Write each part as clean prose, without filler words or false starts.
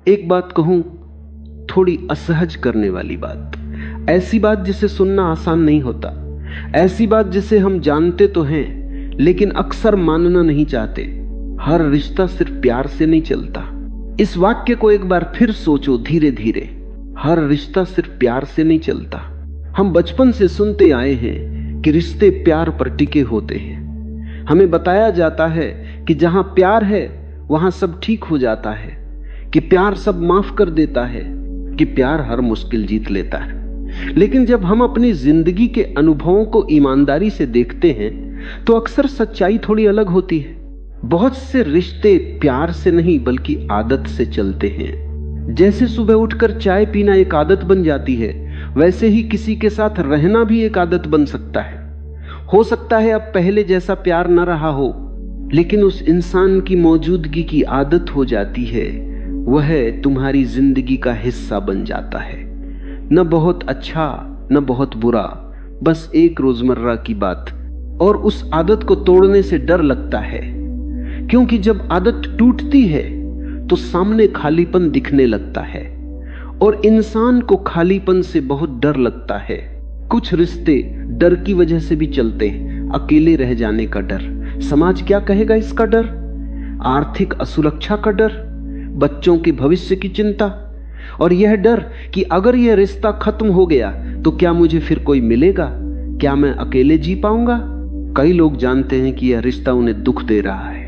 एक बात कहूं, थोड़ी असहज करने वाली बात, ऐसी बात जिसे सुनना आसान नहीं होता, ऐसी बात जिसे हम जानते तो हैं लेकिन अक्सर मानना नहीं चाहते। हर रिश्ता सिर्फ प्यार से नहीं चलता। इस वाक्य को एक बार फिर सोचो धीरे धीरे। हर रिश्ता सिर्फ प्यार से नहीं चलता। हम बचपन से सुनते आए हैं कि रिश्ते प्यार पर टिके होते हैं। हमें बताया जाता है कि जहां प्यार है वहां सब ठीक हो जाता है, कि प्यार सब माफ कर देता है, कि प्यार हर मुश्किल जीत लेता है। लेकिन जब हम अपनी जिंदगी के अनुभवों को ईमानदारी से देखते हैं तो अक्सर सच्चाई थोड़ी अलग होती है। बहुत से रिश्ते प्यार से नहीं बल्कि आदत से चलते हैं। जैसे सुबह उठकर चाय पीना एक आदत बन जाती है, वैसे ही किसी के साथ रहना भी एक आदत बन सकता है। हो सकता है अब पहले जैसा प्यार न रहा हो, लेकिन उस इंसान की मौजूदगी की आदत हो जाती है। वह तुम्हारी जिंदगी का हिस्सा बन जाता है। न बहुत अच्छा न बहुत बुरा, बस एक रोजमर्रा की बात। और उस आदत को तोड़ने से डर लगता है, क्योंकि जब आदत टूटती है तो सामने खालीपन दिखने लगता है और इंसान को खालीपन से बहुत डर लगता है। कुछ रिश्ते डर की वजह से भी चलते हैं। अकेले रह जाने का डर, समाज क्या कहेगा इसका डर, आर्थिक असुरक्षा का डर, बच्चों के भविष्य की चिंता, और यह डर कि अगर यह रिश्ता खत्म हो गया तो क्या मुझे फिर कोई मिलेगा, क्या मैं अकेले जी पाऊंगा। कई लोग जानते हैं कि यह रिश्ता उन्हें दुख दे रहा है।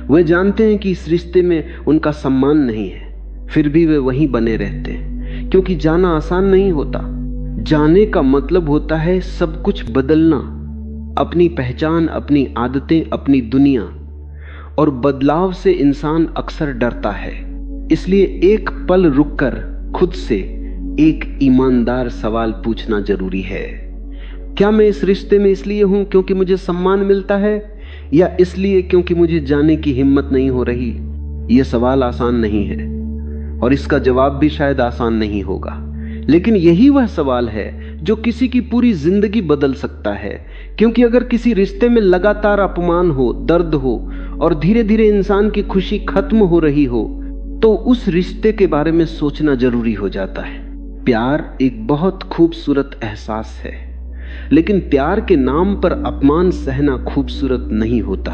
वे जानते हैं कि इस रिश्ते में उनका सम्मान नहीं है, फिर भी वे वहीं बने रहते हैं, क्योंकि जाना आसान नहीं होता। जाने का मतलब होता है सब कुछ बदलना, अपनी पहचान, अपनी आदतें, अपनी दुनिया। और बदलाव से इंसान अक्सर डरता है। इसलिए एक पल रुककर खुद से एक ईमानदार सवाल पूछना जरूरी है। क्या मैं इस रिश्ते में इसलिए हूं क्योंकि मुझे सम्मान मिलता है, या इसलिए क्योंकि मुझे जाने की हिम्मत नहीं हो रही। यह सवाल आसान नहीं है और इसका जवाब भी शायद आसान नहीं होगा, लेकिन यही वह सवाल है जो किसी की पूरी जिंदगी बदल सकता है। क्योंकि अगर किसी रिश्ते में लगातार अपमान हो, दर्द हो और धीरे धीरे इंसान की खुशी खत्म हो रही हो, तो उस रिश्ते के बारे में सोचना जरूरी हो जाता है। प्यार एक बहुत खूबसूरत एहसास है, लेकिन प्यार के नाम पर अपमान सहना खूबसूरत नहीं होता।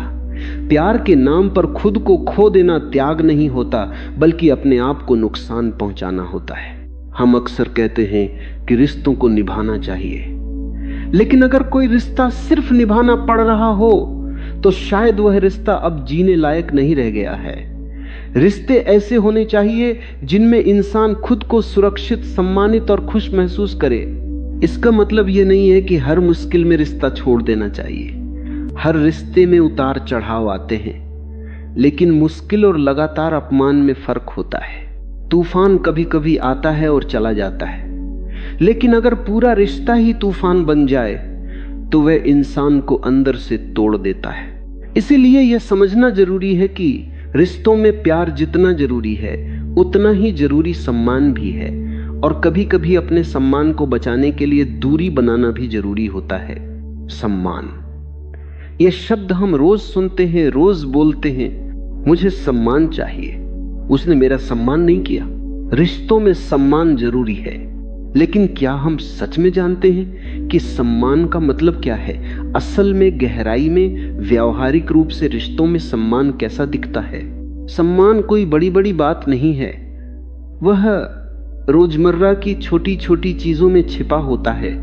प्यार के नाम पर खुद को खो देना त्याग नहीं होता, बल्कि अपने आप को नुकसान पहुंचाना होता है। हम अक्सर कहते हैं कि रिश्तों को निभाना चाहिए, लेकिन अगर कोई रिश्ता सिर्फ निभाना पड़ रहा हो तो शायद वह रिश्ता अब जीने लायक नहीं रह गया है। रिश्ते ऐसे होने चाहिए जिनमें इंसान खुद को सुरक्षित, सम्मानित और खुश महसूस करे। इसका मतलब यह नहीं है कि हर मुश्किल में रिश्ता छोड़ देना चाहिए। हर रिश्ते में उतार चढ़ाव आते हैं, लेकिन मुश्किल और लगातार अपमान में फर्क होता है। तूफान कभी कभी आता है और चला जाता है, लेकिन अगर पूरा रिश्ता ही तूफान बन जाए तो वह इंसान को अंदर से तोड़ देता है। इसीलिए यह समझना जरूरी है कि रिश्तों में प्यार जितना जरूरी है उतना ही जरूरी सम्मान भी है, और कभी कभी अपने सम्मान को बचाने के लिए दूरी बनाना भी जरूरी होता है। सम्मान, यह शब्द हम रोज सुनते हैं, रोज बोलते हैं, मुझे सम्मान चाहिए, उसने मेरा सम्मान नहीं किया। रिश्तों में सम्मान जरूरी है, लेकिन क्या हम सच में जानते हैं कि सम्मान का मतलब क्या है? असल में, गहराई में, व्यावहारिक रूप से रिश्तों में सम्मान कैसा दिखता है? सम्मान कोई बड़ी बड़ी बात नहीं है, वह रोजमर्रा की छोटी छोटी चीजों में छिपा होता है।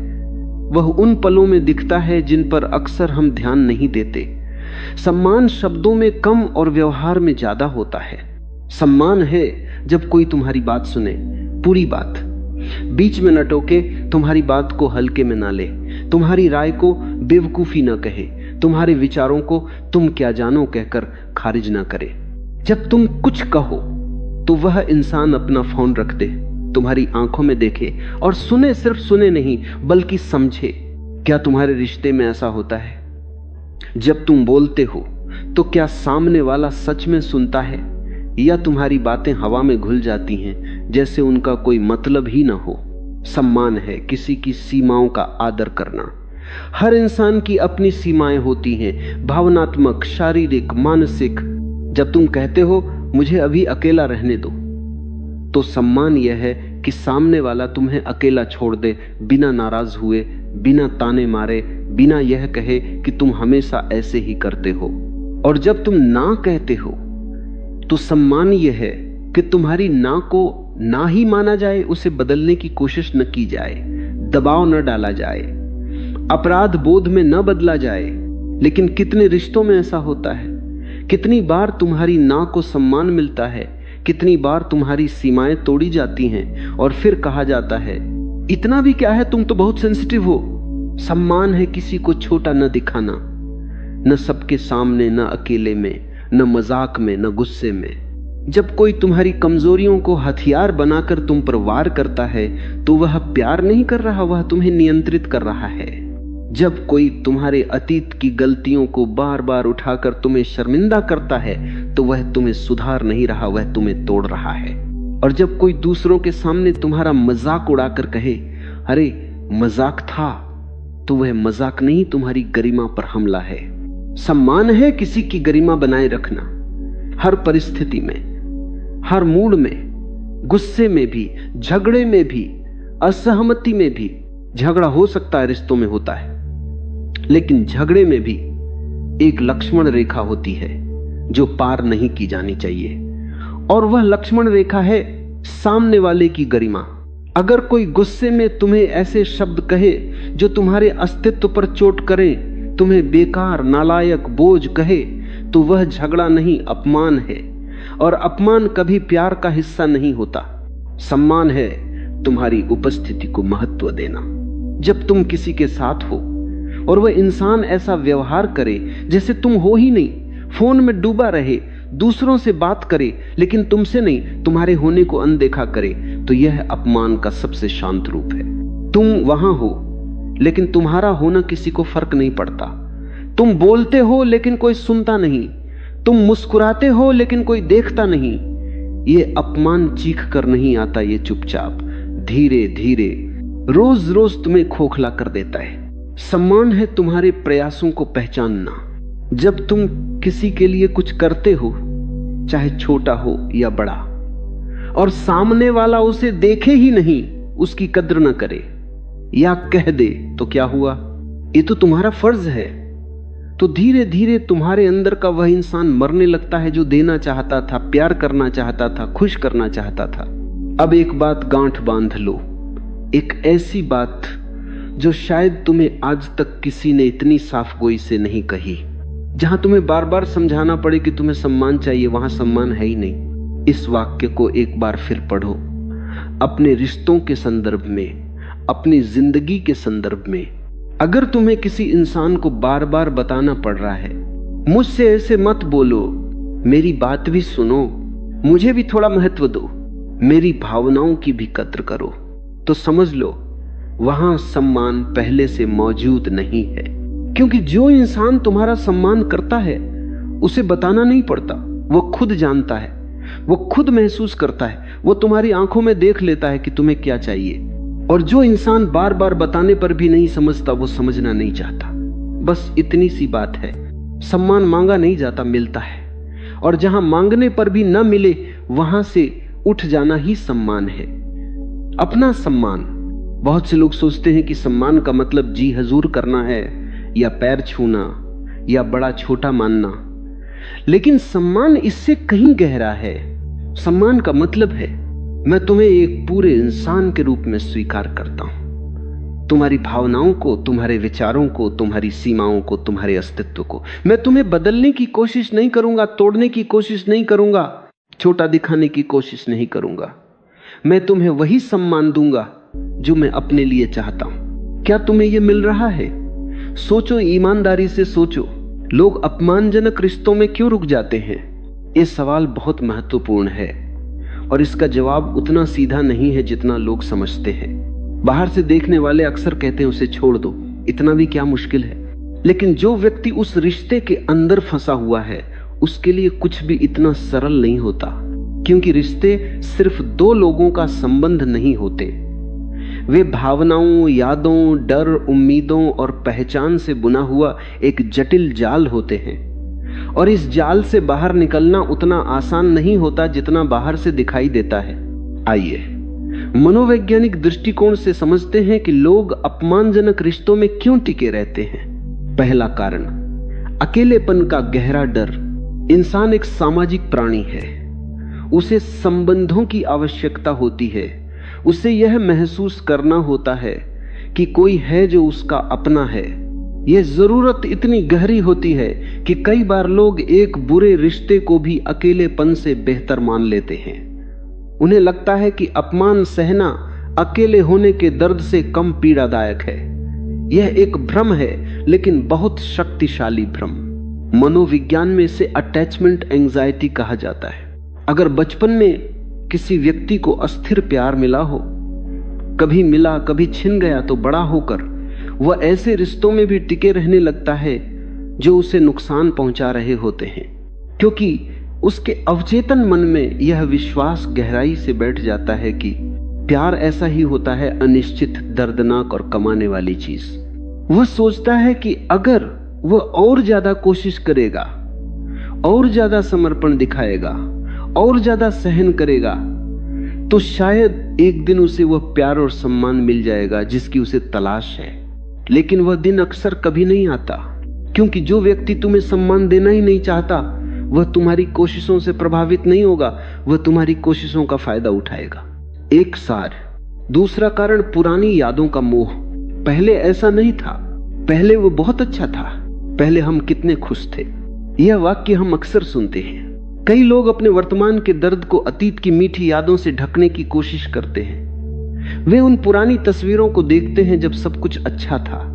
वह उन पलों में दिखता है जिन पर अक्सर हम ध्यान नहीं देते। सम्मान शब्दों में कम और व्यवहार में ज्यादा होता है। सम्मान है जब कोई तुम्हारी बात सुने, पूरी बात, बीच में न टोके, तुम्हारी बात को हल्के में ना ले, तुम्हारी राय को बेवकूफी न कहे, तुम्हारे विचारों को तुम क्या जानो कहकर खारिज ना करे। जब तुम कुछ कहो तो वह इंसान अपना फोन रख दे, तुम्हारी आंखों में देखे और सुने, सिर्फ सुने नहीं बल्कि समझे। क्या तुम्हारे रिश्ते में ऐसा होता है? जब तुम बोलते हो तो क्या सामने वाला सच में सुनता है, या तुम्हारी बातें हवा में घुल जाती हैं जैसे उनका कोई मतलब ही ना हो? सम्मान है किसी की सीमाओं का आदर करना। हर इंसान की अपनी सीमाएं होती हैं, भावनात्मक, शारीरिक, मानसिक। जब तुम कहते हो मुझे अभी अकेला रहने दो, तो सम्मान यह है कि सामने वाला तुम्हें अकेला छोड़ दे, बिना नाराज हुए, बिना ताने मारे, बिना यह कहे कि तुम हमेशा ऐसे ही करते हो। और जब तुम ना कहते हो तो सम्मान यह है कि तुम्हारी ना को ना ही माना जाए, उसे बदलने की कोशिश न की जाए, दबाव न डाला जाए, अपराध बोध में न बदला जाए। लेकिन कितने रिश्तों में ऐसा होता है, कितनी बार तुम्हारी ना को सम्मान मिलता है, कितनी बार तुम्हारी सीमाएं तोड़ी जाती हैं और फिर कहा जाता है इतना भी क्या है, तुम तो बहुत सेंसिटिव हो। सम्मान है किसी को छोटा न दिखाना, न सबके सामने, न अकेले में, न मजाक में, न गुस्से में। जब कोई तुम्हारी कमजोरियों को हथियार बनाकर तुम पर वार करता है तो वह प्यार नहीं कर रहा, वह तुम्हें नियंत्रित कर रहा है। जब कोई तुम्हारे अतीत की गलतियों को बार बार उठाकर तुम्हें शर्मिंदा करता है तो वह तुम्हें सुधार नहीं रहा, वह तुम्हें तोड़ रहा है। और जब कोई दूसरों के सामने तुम्हारा मजाक उड़ाकर कहे अरे मजाक था, तो वह मजाक नहीं, तुम्हारी गरिमा पर हमला है। सम्मान है किसी की गरिमा बनाए रखना, हर परिस्थिति में, हर मूड में, गुस्से में भी, झगड़े में भी, असहमति में भी। झगड़ा हो सकता है, रिश्तों में होता है, लेकिन झगड़े में भी एक लक्ष्मण रेखा होती है जो पार नहीं की जानी चाहिए, और वह लक्ष्मण रेखा है सामने वाले की गरिमा। अगर कोई गुस्से में तुम्हें ऐसे शब्द कहे जो तुम्हारे अस्तित्व पर चोट करे, तुम्हें बेकार, नालायक, बोझ कहे, तो वह झगड़ा नहीं, अपमान है। और अपमान कभी प्यार का हिस्सा नहीं होता। सम्मान है तुम्हारी उपस्थिति को महत्व देना। जब तुम किसी के साथ हो और वह इंसान ऐसा व्यवहार करे जैसे तुम हो ही नहीं, फोन में डूबा रहे, दूसरों से बात करे लेकिन तुमसे नहीं, तुम्हारे होने को अनदेखा करे, तो यह अपमान का सबसे शांत रूप है। तुम वहां हो लेकिन तुम्हारा होना किसी को फर्क नहीं पड़ता। तुम बोलते हो लेकिन कोई सुनता नहीं, तुम मुस्कुराते हो लेकिन कोई देखता नहीं। ये अपमान चीख कर नहीं आता, ये चुपचाप धीरे धीरे रोज रोज तुम्हें खोखला कर देता है। सम्मान है तुम्हारे प्रयासों को पहचानना। जब तुम किसी के लिए कुछ करते हो, चाहे छोटा हो या बड़ा, और सामने वाला उसे देखे ही नहीं, उसकी कद्र न करे या कह दे, तो क्या हुआ? ये तो तुम्हारा फर्ज है। तो धीरे धीरे तुम्हारे अंदर का वह इंसान मरने लगता है जो देना चाहता था, प्यार करना चाहता था, खुश करना चाहता था। अब एक बात गांठ बांध लो, एक ऐसी बात जो शायद तुम्हें आज तक किसी ने इतनी साफ गोई से नहीं कही, जहां तुम्हें बार बार समझाना पड़े कि तुम्हें सम्मान चाहिए, वहां सम्मान है ही नहीं। इस वाक्य को एक बार फिर पढ़ो, अपने रिश्तों के संदर्भ में, अपनी जिंदगी के संदर्भ में। अगर तुम्हें किसी इंसान को बार बार बताना पड़ रहा है, मुझसे ऐसे मत बोलो, मेरी बात भी सुनो, मुझे भी थोड़ा महत्व दो, मेरी भावनाओं की भी कद्र करो, तो समझ लो वहां सम्मान पहले से मौजूद नहीं है। क्योंकि जो इंसान तुम्हारा सम्मान करता है उसे बताना नहीं पड़ता, वो खुद जानता है, वो खुद महसूस करता है, वो तुम्हारी आंखों में देख लेता है कि तुम्हें क्या चाहिए। और जो इंसान बार बार बताने पर भी नहीं समझता, वो समझना नहीं चाहता। बस इतनी सी बात है। सम्मान मांगा नहीं जाता, मिलता है। और जहां मांगने पर भी न मिले, वहां से उठ जाना ही सम्मान है। अपना सम्मान। बहुत से लोग सोचते हैं कि सम्मान का मतलब जी हजूर करना है, या पैर छूना, या बड़ा छोटा मानना। लेकिन सम्मान इससे कहीं गहरा है। सम्मान का मतलब है मैं तुम्हें एक पूरे इंसान के रूप में स्वीकार करता हूं, तुम्हारी भावनाओं को, तुम्हारे विचारों को, तुम्हारी सीमाओं को, तुम्हारे अस्तित्व को। मैं तुम्हें बदलने की कोशिश नहीं करूंगा, तोड़ने की कोशिश नहीं करूंगा, छोटा दिखाने की कोशिश नहीं करूंगा। मैं तुम्हें वही सम्मान दूंगा जो मैं अपने लिए चाहता हूं। क्या तुम्हें यह मिल रहा है? सोचो, ईमानदारी से सोचो, लोग अपमानजनक रिश्तों में क्यों रुक जाते हैं? यह सवाल बहुत महत्वपूर्ण है और इसका जवाब उतना सीधा नहीं है जितना लोग समझते हैं। बाहर से देखने वाले अक्सर कहते हैं उसे छोड़ दो, इतना भी क्या मुश्किल है। लेकिन जो व्यक्ति उस रिश्ते के अंदर फंसा हुआ है, उसके लिए कुछ भी इतना सरल नहीं होता। क्योंकि रिश्ते सिर्फ दो लोगों का संबंध नहीं होते, वे भावनाओं, यादों, डर, उम्मीदों और पहचान से बुना हुआ एक जटिल जाल होते हैं। और इस जाल से बाहर निकलना उतना आसान नहीं होता जितना बाहर से दिखाई देता है। आइए मनोवैज्ञानिक दृष्टिकोण से समझते हैं कि लोग अपमानजनक रिश्तों में क्यों टिके रहते हैं। पहला कारण, अकेलेपन का गहरा डर। इंसान एक सामाजिक प्राणी है, उसे संबंधों की आवश्यकता होती है। उसे यह महसूस करना होता है कि कोई है जो उसका अपना है। यह जरूरत इतनी गहरी होती है कि कई बार लोग एक बुरे रिश्ते को भी अकेलेपन से बेहतर मान लेते हैं। उन्हें लगता है कि अपमान सहना अकेले होने के दर्द से कम पीड़ादायक है। यह एक भ्रम है, लेकिन बहुत शक्तिशाली भ्रम। मनोविज्ञान में इसे अटैचमेंट एंजाइटी कहा जाता है। अगर बचपन में किसी व्यक्ति को अस्थिर प्यार मिला हो, कभी मिला कभी छिन गया, तो बड़ा होकर वह ऐसे रिश्तों में भी टिके रहने लगता है जो उसे नुकसान पहुंचा रहे होते हैं, क्योंकि उसके अवचेतन मन में यह विश्वास गहराई से बैठ जाता है कि प्यार ऐसा ही होता है, अनिश्चित, दर्दनाक और कमाने वाली चीज। वह सोचता है कि अगर वह और ज्यादा कोशिश करेगा, और ज्यादा समर्पण दिखाएगा, और ज्यादा सहन करेगा, तो शायद एक दिन उसे वह प्यार और सम्मान मिल जाएगा जिसकी उसे तलाश है। लेकिन वह दिन अक्सर कभी नहीं आता, क्योंकि जो व्यक्ति तुम्हें सम्मान देना ही नहीं चाहता वह तुम्हारी कोशिशों से प्रभावित नहीं होगा, वह तुम्हारी कोशिशों का फायदा उठाएगा। एक सार। दूसरा कारण, पुरानी यादों का मोह। पहले ऐसा नहीं था, पहले वो बहुत अच्छा था, पहले हम कितने खुश थे। यह वाक्य हम अक्सर सुनते हैं। कई लोग अपने वर्तमान के दर्द को अतीत की मीठी यादों से ढकने की कोशिश करते हैं। वे उन पुरानी तस्वीरों को देखते हैं जब सब कुछ अच्छा था,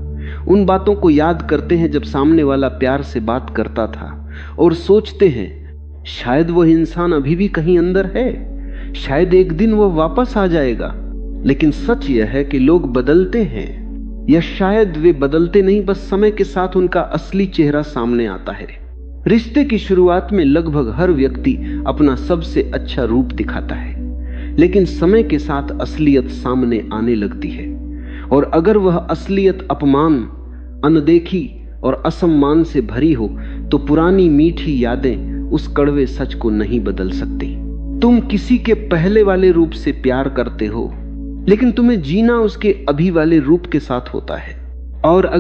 उन बातों को याद करते हैं जब सामने वाला प्यार से बात करता था, और सोचते हैं शायद वह इंसान अभी भी कहीं अंदर है, शायद एक दिन वह वापस आ जाएगा। लेकिन सच यह है कि लोग बदलते हैं, या शायद वे बदलते नहीं, बस समय के साथ उनका असली चेहरा सामने आता है। रिश्ते की शुरुआत में लगभग हर व्यक्ति अपना सबसे अच्छा रूप दिखाता है, लेकिन समय के साथ असलियत सामने आने लगती है। और अगर वह असलियत अपमान, अनदेखी और असम्मान से भरी हो, तो पुरानी मीठी यादें उस कड़वे सच को नहीं बदल सकती। तुम किसी के पहले वाले रूप से प्यार करते हो, लेकिन तुम्हें जीना उसके अभी वाले रूप के साथ होता है। और